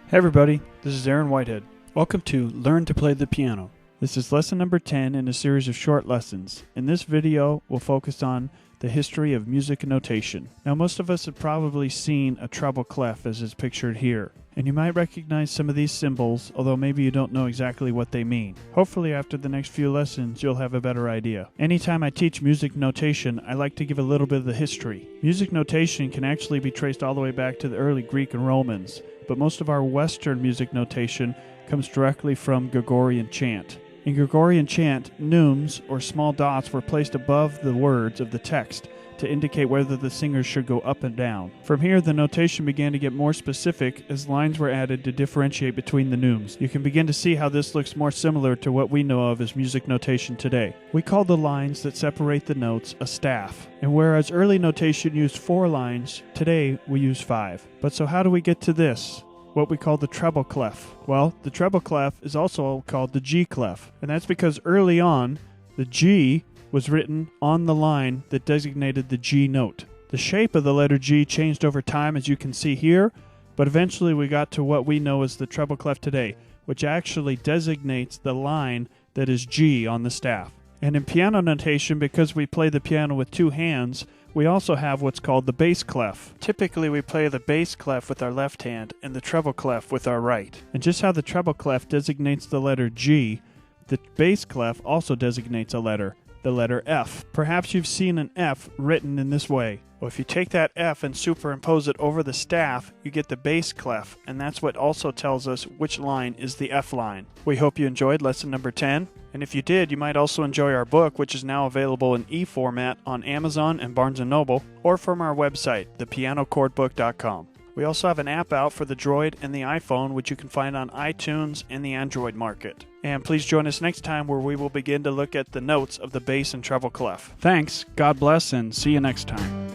Hey everybody, this is Aaron Whitehead. Welcome to Learn to Play the Piano. This is lesson number 10 in a series of short lessons. In this video, we'll focus on the history of music notation. Now, most of us have probably seen a treble clef as is pictured here, and you might recognize some of these symbols, although maybe you don't know exactly what they mean. Hopefully, after the next few lessons, you'll have a better idea. Anytime I teach music notation, I like to give a little bit of the history. Music notation can actually be traced all the way back to the early Greek and Romans, but most of our Western music notation comes directly from Gregorian chant. In Gregorian chant, neumes, or small dots, were placed above the words of the text to indicate whether the singers should go up and down. From here, the notation began to get more specific as lines were added to differentiate between the neumes. You can begin to see how this looks more similar to what we know of as music notation today. We call the lines that separate the notes a staff, and whereas early notation used 4 lines, today we use 5. But so how do we get to this? What we call the treble clef. Well, the treble clef is also called the G Clef, and that's because early on, the G was written on the line that designated the G note. The shape of the letter G changed over time, as you can see here, but eventually we got to what we know as the treble clef today, which actually designates the line that is G on the staff. And in piano notation, because we play the piano with 2 hands, we also have what's called the bass clef. Typically, we play the bass clef with our left hand and the treble clef with our right. And just how the treble clef designates the letter G, the bass clef also designates a letter, the letter F. Perhaps you've seen an F written in this way. Well, if you take that F and superimpose it over the staff, you get the bass clef, and that's what also tells us which line is the F line. We hope you enjoyed lesson number 10, and if you did, you might also enjoy our book, which is now available in e-format on Amazon and Barnes & Noble, or from our website, thepianochordbook.com. We also have an app out for the Droid and the iPhone, which you can find on iTunes and the Android market. And please join us next time where we will begin to look at the notes of the bass and treble clef. Thanks, God bless, and see you next time.